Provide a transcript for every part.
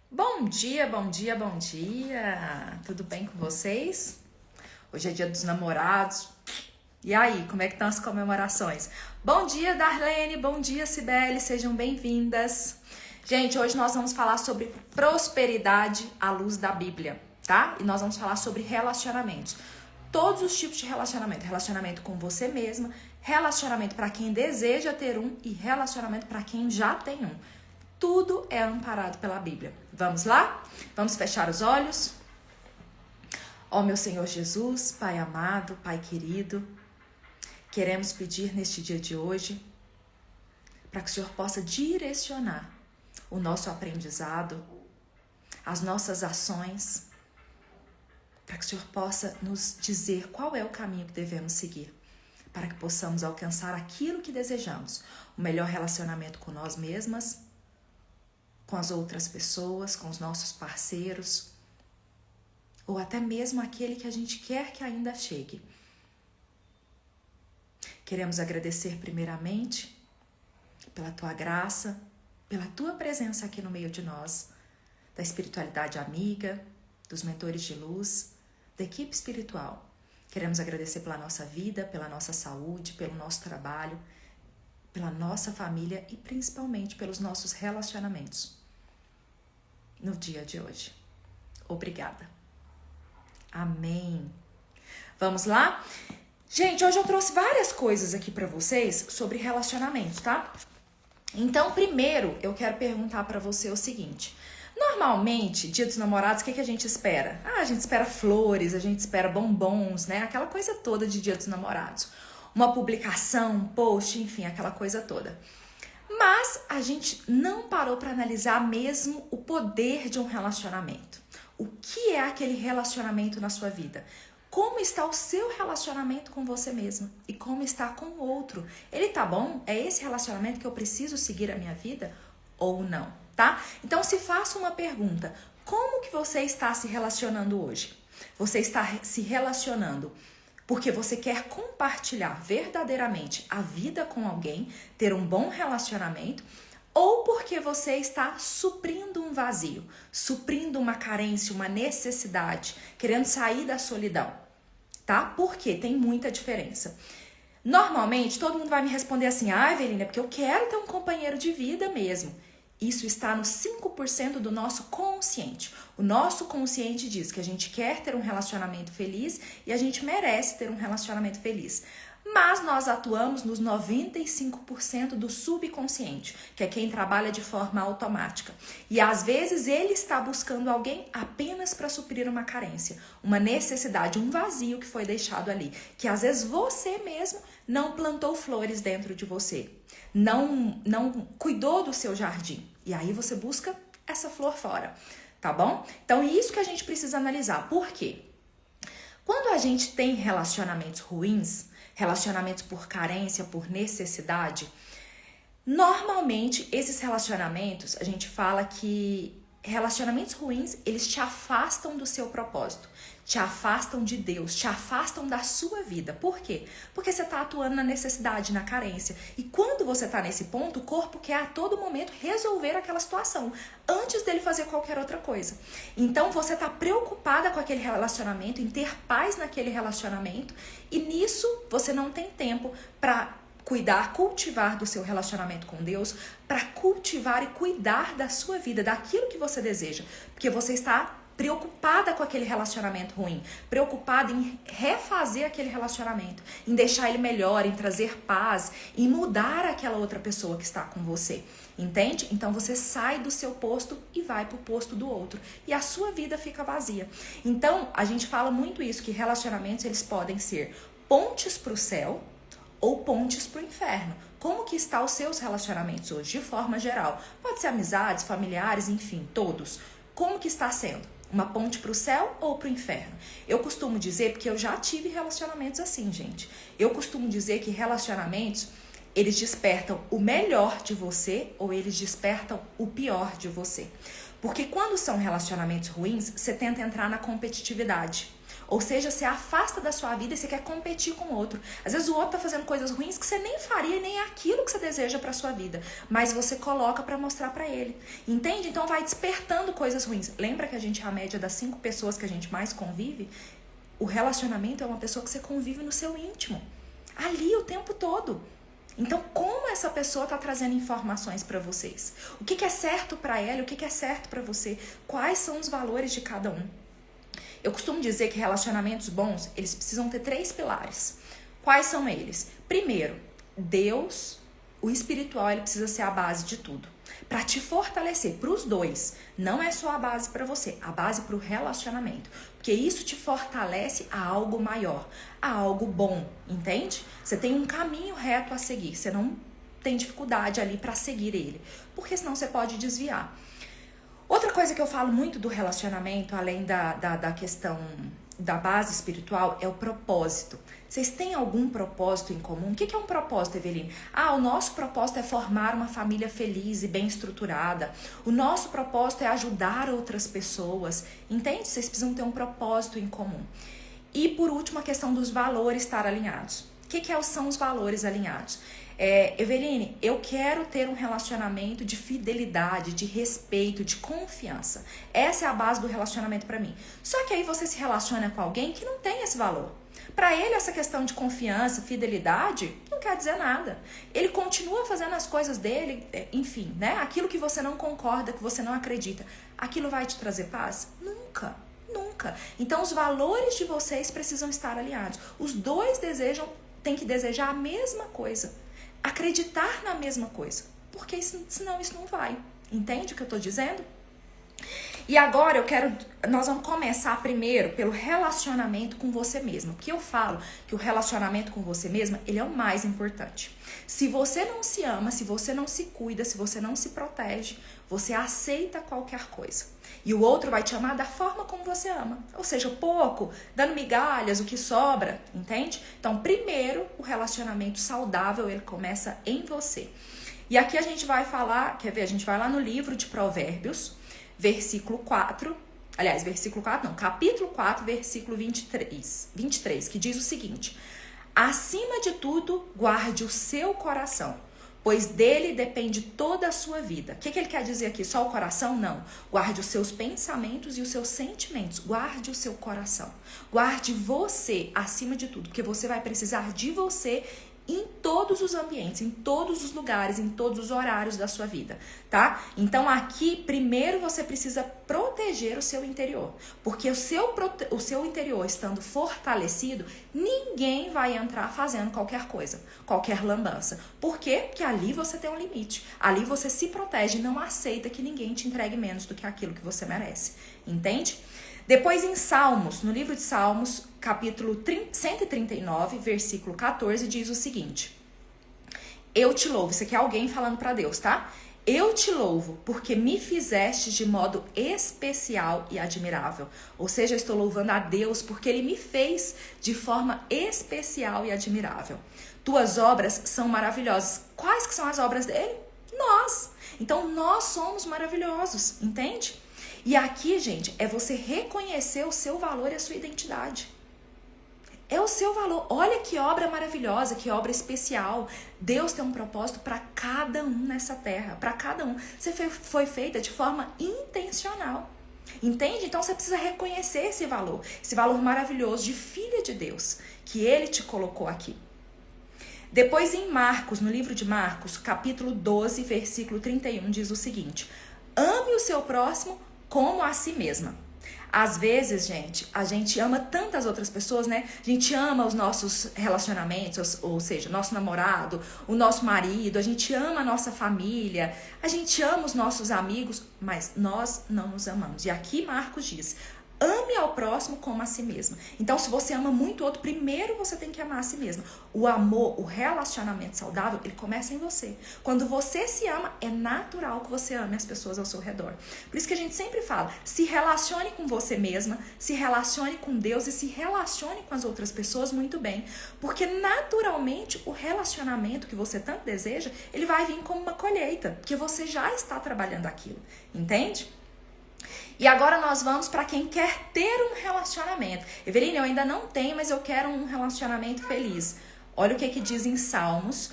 Bom dia, bom dia, bom dia! Tudo bem com vocês? Hoje é dia dos namorados. E aí, como é que estão as comemorações? Bom dia, Darlene! Bom dia, Cibele! Sejam bem-vindas! Gente, hoje nós vamos falar sobre prosperidade à luz da Bíblia, tá? E nós vamos falar sobre relacionamentos. Todos os tipos de relacionamento. Relacionamento com você mesma, relacionamento para quem deseja ter um e relacionamento para quem já tem um. Tudo é amparado pela Bíblia. Vamos lá? Vamos fechar os olhos? Ó meu Senhor Jesus, Pai amado, Pai querido, queremos pedir neste dia de hoje para que o Senhor possa direcionar o nosso aprendizado, as nossas ações, para que o Senhor possa nos dizer qual é o caminho que devemos seguir, para que possamos alcançar aquilo que desejamos, o melhor relacionamento com nós mesmas, com as outras pessoas, com os nossos parceiros, ou até mesmo aquele que a gente quer que ainda chegue. Queremos agradecer primeiramente pela Tua graça, pela Tua presença aqui no meio de nós, da espiritualidade amiga, dos mentores de luz, da equipe espiritual. Queremos agradecer pela nossa vida, pela nossa saúde, pelo nosso trabalho, pela nossa família e principalmente pelos nossos relacionamentos no dia de hoje. Obrigada. Amém. Vamos lá? Gente, hoje eu trouxe várias coisas aqui pra vocês sobre relacionamentos, tá? Então, primeiro, eu quero perguntar pra você o seguinte. Normalmente, dia dos namorados, o que a gente espera? A gente espera flores, a gente espera bombons, né? Aquela coisa toda de dia dos namorados. Uma publicação, um post, enfim, aquela coisa toda. Mas a gente não parou para analisar mesmo o poder de um relacionamento. O que é aquele relacionamento na sua vida? Como está o seu relacionamento com você mesma? E como está com o outro? Ele tá bom? É esse relacionamento que eu preciso seguir a minha vida? Ou não, tá? Então se faça uma pergunta. Como que você está se relacionando hoje? Você está se relacionando porque você quer compartilhar verdadeiramente a vida com alguém, ter um bom relacionamento, ou porque você está suprindo um vazio, suprindo uma carência, uma necessidade, querendo sair da solidão, tá? Porque tem muita diferença. Normalmente, todo mundo vai me responder assim, Evelina, é porque eu quero ter um companheiro de vida mesmo. Isso está no 5% do nosso consciente. O nosso consciente diz que a gente quer ter um relacionamento feliz e a gente merece ter um relacionamento feliz. Mas nós atuamos nos 95% do subconsciente, que é quem trabalha de forma automática. E às vezes ele está buscando alguém apenas para suprir uma carência, uma necessidade, um vazio que foi deixado ali. Que às vezes você mesmo não plantou flores dentro de você, não cuidou do seu jardim. E aí você busca essa flor fora, tá bom? Então é isso que a gente precisa analisar. Por quê? Quando a gente tem relacionamentos ruins, relacionamentos por carência, por necessidade, normalmente esses relacionamentos, a gente fala que relacionamentos ruins, eles te afastam do seu propósito, te afastam de Deus, te afastam da sua vida. Por quê? Porque você está atuando na necessidade, na carência. E quando você está nesse ponto, o corpo quer a todo momento resolver aquela situação, antes dele fazer qualquer outra coisa. Então você está preocupada com aquele relacionamento, em ter paz naquele relacionamento, e nisso você não tem tempo para cuidar, cultivar do seu relacionamento com Deus, para cultivar e cuidar da sua vida, daquilo que você deseja, porque você está preocupada com aquele relacionamento ruim, preocupada em refazer aquele relacionamento, em deixar ele melhor, em trazer paz, em mudar aquela outra pessoa que está com você, entende? Então você sai do seu posto e vai pro posto do outro, e a sua vida fica vazia. Então a gente fala muito isso, que relacionamentos eles podem ser pontes pro céu, ou pontes para o inferno. Como que estão os seus relacionamentos hoje, de forma geral? Pode ser amizades, familiares, enfim, todos. Como que está sendo? Uma ponte para o céu ou para o inferno? Eu costumo dizer, porque eu já tive relacionamentos assim, gente. Eu costumo dizer que relacionamentos, eles despertam o melhor de você ou eles despertam o pior de você. Porque quando são relacionamentos ruins, você tenta entrar na competitividade. Ou seja, você afasta da sua vida e você quer competir com o outro. Às vezes o outro tá fazendo coisas ruins que você nem faria, nem é aquilo que você deseja pra sua vida. Mas você coloca pra mostrar pra ele. Entende? Então vai despertando coisas ruins. Lembra que a gente é a média das 5 pessoas que a gente mais convive? O relacionamento é uma pessoa que você convive no seu íntimo. Ali o tempo todo. Então, como essa pessoa está trazendo informações para vocês? O que é certo para ela e o que é certo para você? Quais são os valores de cada um? Eu costumo dizer que relacionamentos bons, eles precisam ter 3 pilares. Quais são eles? Primeiro, Deus, o espiritual, ele precisa ser a base de tudo. Para te fortalecer, para os dois. Não é só a base para você, a base para o relacionamento. Porque isso te fortalece a algo maior, a algo bom, entende? Você tem um caminho reto a seguir, você não tem dificuldade ali para seguir ele. Porque senão você pode desviar. Outra coisa que eu falo muito do relacionamento, além da questão da base espiritual, é o propósito. Vocês têm algum propósito em comum? O que é um propósito, Eveline? O nosso propósito é formar uma família feliz e bem estruturada. O nosso propósito é ajudar outras pessoas. Entende? Vocês precisam ter um propósito em comum. E por último, a questão dos valores estar alinhados. O que são os valores alinhados? Eveline, eu quero ter um relacionamento de fidelidade, de respeito, de confiança. Essa é a base do relacionamento para mim. Só que aí você se relaciona com alguém que não tem esse valor. Para ele, essa questão de confiança, fidelidade, não quer dizer nada. Ele continua fazendo as coisas dele, enfim, né? Aquilo que você não concorda, que você não acredita, aquilo vai te trazer paz? Nunca. Nunca. Então, os valores de vocês precisam estar alinhados. Os dois têm que desejar a mesma coisa. Acreditar na mesma coisa. Porque senão isso não vai. Entende o que eu tô dizendo? E agora nós vamos começar primeiro pelo relacionamento com você mesma. Porque eu falo que o relacionamento com você mesma, ele é o mais importante. Se você não se ama, se você não se cuida, se você não se protege, você aceita qualquer coisa. E o outro vai te amar da forma como você ama. Ou seja, pouco, dando migalhas, o que sobra, entende? Então, primeiro, o relacionamento saudável, ele começa em você. E aqui a gente vai falar, quer ver? A gente vai lá no livro de Provérbios, capítulo 4, versículo 23, que diz o seguinte: acima de tudo, guarde o seu coração, pois dele depende toda a sua vida. O que ele quer dizer aqui? Só o coração? Não. Guarde os seus pensamentos e os seus sentimentos. Guarde o seu coração. Guarde você acima de tudo, porque você vai precisar de você em todos os ambientes, em todos os lugares, em todos os horários da sua vida, tá? Então aqui, primeiro você precisa proteger o seu interior, porque o seu interior estando fortalecido, ninguém vai entrar fazendo qualquer coisa, qualquer lambança. Por quê? Porque ali você tem um limite, ali você se protege e não aceita que ninguém te entregue menos do que aquilo que você merece, entende? Depois em Salmos, no livro de Salmos, capítulo 139, versículo 14, diz o seguinte: eu te louvo, isso aqui é alguém falando para Deus, tá? Eu te louvo porque me fizeste de modo especial e admirável. Ou seja, eu estou louvando a Deus porque Ele me fez de forma especial e admirável. Tuas obras são maravilhosas. Quais que são as obras dele? Nós. Então, nós somos maravilhosos, entende? E aqui, gente, é você reconhecer o seu valor e a sua identidade. É o seu valor. Olha que obra maravilhosa, que obra especial. Deus tem um propósito para cada um nessa terra, para cada um. Você foi feita de forma intencional. Entende? Então você precisa reconhecer esse valor maravilhoso de filha de Deus, que Ele te colocou aqui. Depois em Marcos, no livro de Marcos, capítulo 12, versículo 31, diz o seguinte: ame o seu próximo como a si mesma. Às vezes, gente, a gente ama tantas outras pessoas, né? A gente ama os nossos relacionamentos, ou seja, nosso namorado, o nosso marido, a gente ama a nossa família, a gente ama os nossos amigos, mas nós não nos amamos. E aqui Marcos diz: ame ao próximo como a si mesmo. Então, se você ama muito o outro, primeiro você tem que amar a si mesmo. O amor, o relacionamento saudável, ele começa em você. Quando você se ama, é natural que você ame as pessoas ao seu redor. Por isso que a gente sempre fala, se relacione com você mesma, se relacione com Deus e se relacione com as outras pessoas muito bem. Porque naturalmente o relacionamento que você tanto deseja, ele vai vir como uma colheita, porque você já está trabalhando aquilo. Entende? E agora nós vamos para quem quer ter um relacionamento. Eveline, eu ainda não tenho, mas eu quero um relacionamento feliz. Olha o que diz em Salmos,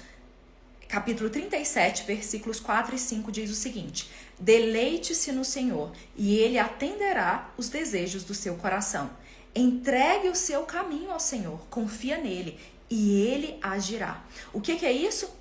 capítulo 37, versículos 4 e 5, diz o seguinte: deleite-se no Senhor, e Ele atenderá os desejos do seu coração. Entregue o seu caminho ao Senhor, confia nele, e Ele agirá. O que é isso?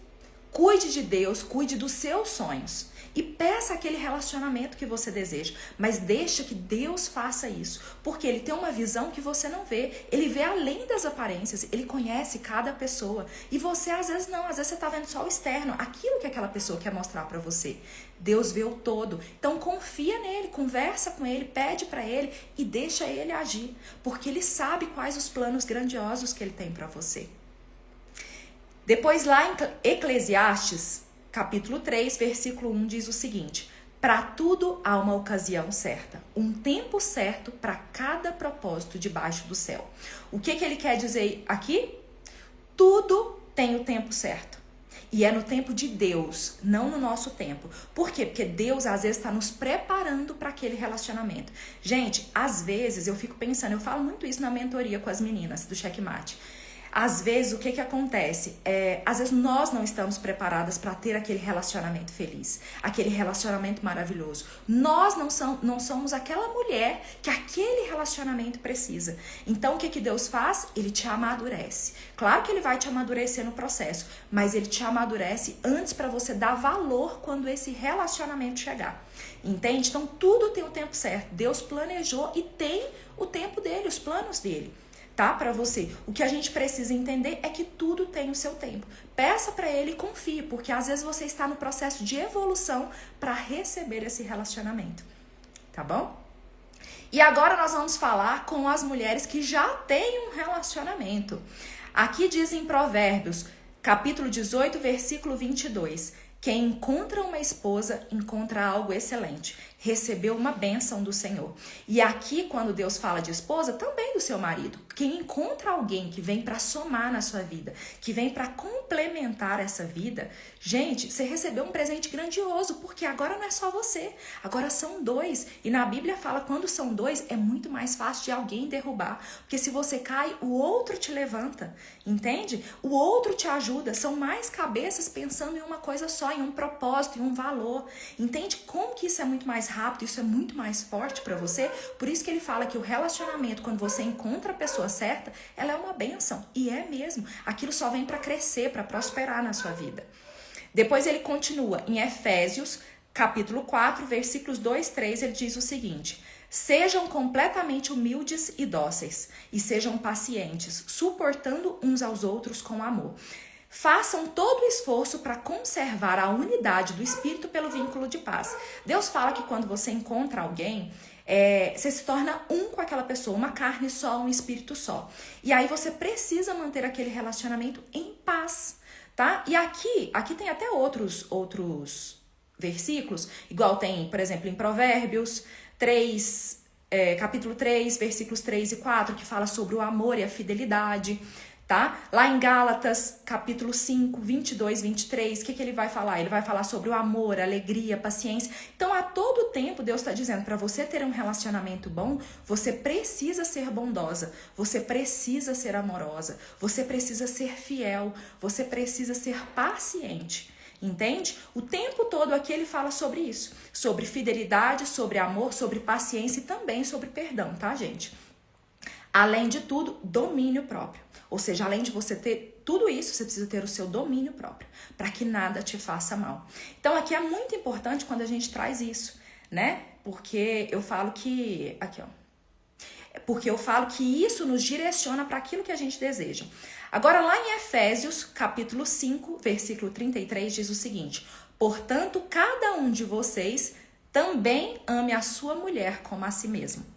Cuide de Deus, cuide dos seus sonhos. E peça aquele relacionamento que você deseja. Mas deixa que Deus faça isso. Porque Ele tem uma visão que você não vê. Ele vê além das aparências. Ele conhece cada pessoa. E você, às vezes, não. Às vezes você está vendo só o externo. Aquilo que aquela pessoa quer mostrar para você. Deus vê o todo. Então, confia nele. Conversa com ele. Pede para ele. E deixa ele agir. Porque ele sabe quais os planos grandiosos que ele tem para você. Depois, lá em Eclesiastes, capítulo 3, versículo 1, diz o seguinte: para tudo há uma ocasião certa, um tempo certo para cada propósito debaixo do céu. O que ele quer dizer aqui? Tudo tem o tempo certo. E é no tempo de Deus, não no nosso tempo. Por quê? Porque Deus, às vezes, está nos preparando para aquele relacionamento. Gente, às vezes, eu fico pensando, eu falo muito isso na mentoria com as meninas do Checkmate. Às vezes, o que acontece? Às vezes, nós não estamos preparadas para ter aquele relacionamento feliz, aquele relacionamento maravilhoso. Nós não somos aquela mulher que aquele relacionamento precisa. Então, o que Deus faz? Ele te amadurece. Claro que ele vai te amadurecer no processo, mas ele te amadurece antes para você dar valor quando esse relacionamento chegar. Entende? Então, tudo tem o tempo certo. Deus planejou e tem o tempo dele, os planos dele. Tá? Para você. O que a gente precisa entender é que tudo tem o seu tempo. Peça para ele e confie, porque às vezes você está no processo de evolução para receber esse relacionamento. Tá bom? E agora nós vamos falar com as mulheres que já têm um relacionamento. Aqui diz em Provérbios, capítulo 18, versículo 22. Quem encontra uma esposa, encontra algo excelente. Recebeu uma bênção do Senhor. E aqui, quando Deus fala de esposa, também do seu marido. Quem encontra alguém que vem para somar na sua vida, que vem para complementar essa vida, gente, você recebeu um presente grandioso, porque agora não é só você, agora são dois. E na Bíblia fala, quando são dois, é muito mais fácil de alguém derrubar, porque se você cai, o outro te levanta, entende? O outro te ajuda, são mais cabeças pensando em uma coisa só, em um propósito, em um valor. Entende como que isso é muito mais rápido, isso é muito mais forte para você? Por isso que ele fala que o relacionamento, quando você encontra a pessoa certa, ela é uma bênção. E é mesmo. Aquilo só vem para crescer, para prosperar na sua vida. Depois ele continua em Efésios, capítulo 4, versículos 2, 3, ele diz o seguinte: sejam completamente humildes e dóceis, e sejam pacientes, suportando uns aos outros com amor. Façam todo o esforço para conservar a unidade do Espírito pelo vínculo de paz. Deus fala que quando você encontra alguém, você se torna um com aquela pessoa, uma carne só, um espírito só. E aí você precisa manter aquele relacionamento em paz, tá? E aqui tem até outros versículos, igual tem, por exemplo, em Provérbios 3, capítulo 3, versículos 3 e 4, que fala sobre o amor e a fidelidade. Tá? Lá em Gálatas, capítulo 5, 22, 23, o que ele vai falar? Ele vai falar sobre o amor, a alegria, a paciência. Então, a todo tempo, Deus está dizendo, para você ter um relacionamento bom, você precisa ser bondosa, você precisa ser amorosa, você precisa ser fiel, você precisa ser paciente. Entende? O tempo todo aqui ele fala sobre isso, sobre fidelidade, sobre amor, sobre paciência e também sobre perdão, tá, gente? Além de tudo, domínio próprio. Ou seja, além de você ter tudo isso, você precisa ter o seu domínio próprio, para que nada te faça mal. Então, aqui é muito importante quando a gente traz isso, né? Porque eu falo que... Aqui, ó. Porque eu falo que isso nos direciona para aquilo que a gente deseja. Agora, lá em Efésios, capítulo 5, versículo 33, diz o seguinte: portanto, cada um de vocês também ame a sua mulher como a si mesmo.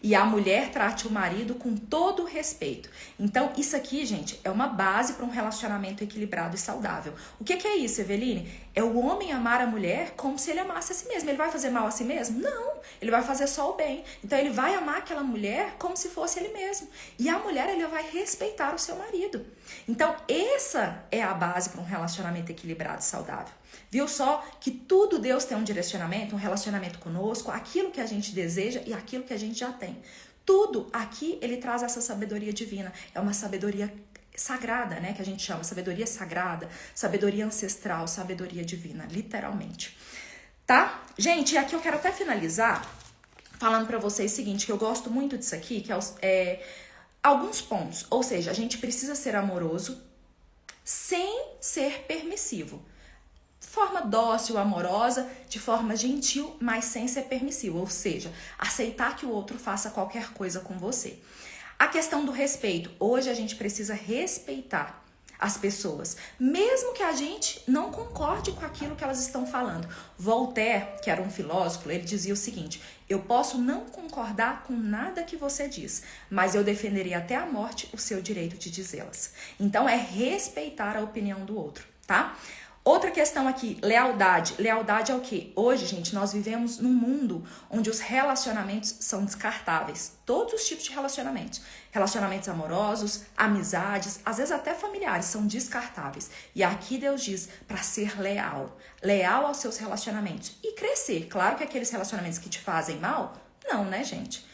E a mulher trate o marido com todo o respeito. Então, isso aqui, gente, é uma base para um relacionamento equilibrado e saudável. O que é isso, Eveline? É o homem amar a mulher como se ele amasse a si mesmo. Ele vai fazer mal a si mesmo? Não. ele vai fazer só o bem. Então ele vai amar aquela mulher como se fosse ele mesmo. E a mulher, ele vai respeitar o seu marido. Então essa é a base para um relacionamento equilibrado e saudável. Viu só que tudo Deus tem um direcionamento, um relacionamento conosco, aquilo que a gente deseja e aquilo que a gente já tem. Tudo aqui ele traz essa sabedoria divina. É uma sabedoria sagrada, né? Que a gente chama sabedoria sagrada, sabedoria ancestral, sabedoria divina, literalmente. Tá? Gente, e aqui eu quero até finalizar falando pra vocês o seguinte, que eu gosto muito disso aqui, que é alguns pontos. Ou seja, a gente precisa ser amoroso sem ser permissivo. De forma dócil, amorosa, de forma gentil, mas sem ser permissivo. Ou seja, aceitar que o outro faça qualquer coisa com você. A questão do respeito. Hoje a gente precisa respeitar as pessoas, mesmo que a gente não concorde com aquilo que elas estão falando. Voltaire, que era um filósofo, ele dizia o seguinte: eu posso não concordar com nada que você diz, mas eu defenderia até a morte o seu direito de dizê-las. Então é respeitar a opinião do outro, tá? Outra questão aqui, lealdade. Lealdade é o quê? Hoje, gente, nós vivemos num mundo onde os relacionamentos são descartáveis. Todos os tipos de relacionamentos. Relacionamentos amorosos, amizades, às vezes até familiares, são descartáveis. E aqui Deus diz para ser leal. Leal aos seus relacionamentos. E crescer. Claro que aqueles relacionamentos que te fazem mal, não, né, gente?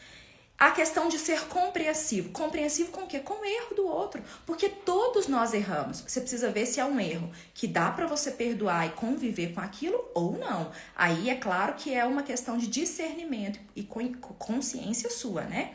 A questão de ser compreensivo. Compreensivo com o quê? Com o erro do outro. Porque todos nós erramos. Você precisa ver se é um erro que dá para você perdoar e conviver com aquilo ou não. Aí é claro que é uma questão de discernimento e consciência sua, né?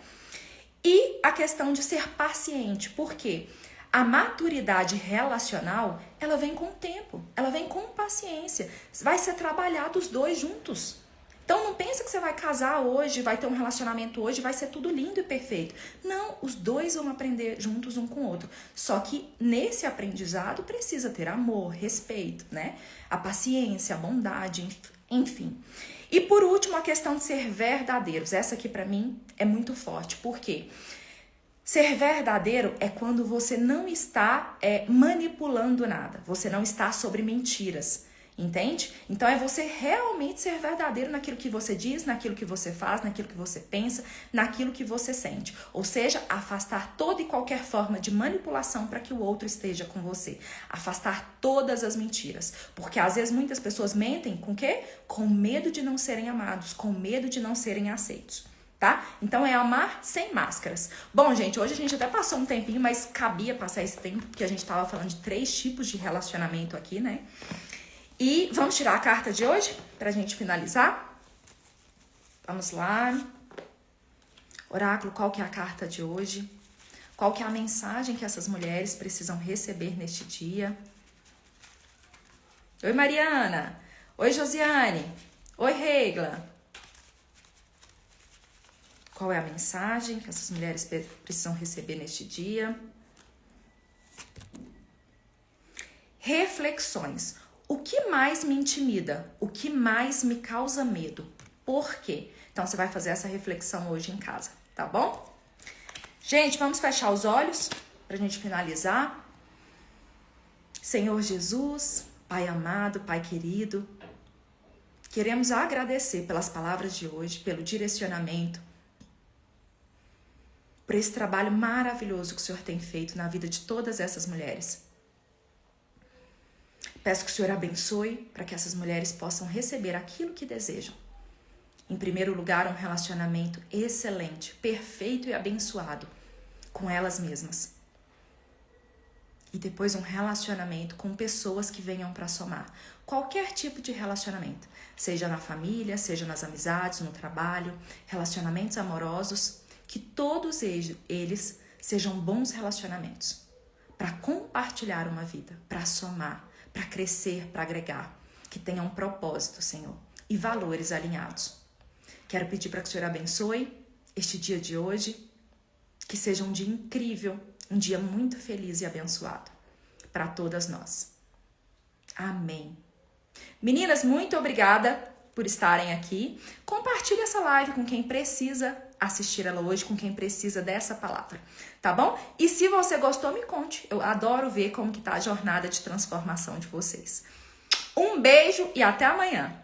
E a questão de ser paciente. Por quê? A maturidade relacional, ela vem com o tempo. Ela vem com paciência. Vai ser trabalhado os dois juntos. Então não pensa que você vai casar hoje, vai ter um relacionamento hoje, vai ser tudo lindo e perfeito. Não, os dois vão aprender juntos um com o outro. Só que nesse aprendizado precisa ter amor, respeito, né? A paciência, a bondade, enfim. E por último, a questão de ser verdadeiros. Essa aqui pra mim é muito forte. Por quê? Ser verdadeiro é quando você não está manipulando nada. Você não está sobre mentiras. Entende? Então é você realmente ser verdadeiro naquilo que você diz, naquilo que você faz, naquilo que você pensa, naquilo que você sente. Ou seja, afastar toda e qualquer forma de manipulação para que o outro esteja com você. Afastar todas as mentiras. Porque às vezes muitas pessoas mentem com o quê? Com medo de não serem amados, com medo de não serem aceitos. Tá? Então é amar sem máscaras. Bom, gente, hoje a gente até passou um tempinho, mas cabia passar esse tempo, porque a gente tava falando de 3 tipos de relacionamento aqui, né? E vamos tirar a carta de hoje pra gente finalizar? Vamos lá. Oráculo, qual que é a carta de hoje? Qual que é a mensagem que essas mulheres precisam receber neste dia? Oi, Mariana. Oi, Josiane. Oi, Regla. Qual é a mensagem que essas mulheres precisam receber neste dia? Reflexões. O que mais me intimida? O que mais me causa medo? Por quê? Então, você vai fazer essa reflexão hoje em casa, tá bom? Gente, vamos fechar os olhos pra gente finalizar. Senhor Jesus, Pai amado, Pai querido, queremos agradecer pelas palavras de hoje, pelo direcionamento, por esse trabalho maravilhoso que o Senhor tem feito na vida de todas essas mulheres. Peço que o Senhor abençoe para que essas mulheres possam receber aquilo que desejam. Em primeiro lugar, um relacionamento excelente, perfeito e abençoado com elas mesmas. E depois um relacionamento com pessoas que venham para somar. Qualquer tipo de relacionamento, seja na família, seja nas amizades, no trabalho, relacionamentos amorosos, que todos eles sejam bons relacionamentos para compartilhar uma vida, para somar, para crescer, para agregar, que tenha um propósito, Senhor, e valores alinhados. Quero pedir para que o Senhor abençoe este dia de hoje, que seja um dia incrível, um dia muito feliz e abençoado para todas nós. Amém. Meninas, muito obrigada por estarem aqui. Compartilhe essa live com quem precisa assistir ela hoje, com quem precisa dessa palavra, tá bom? E se você gostou, me conte. Eu adoro ver como que tá a jornada de transformação de vocês. Um beijo e até amanhã.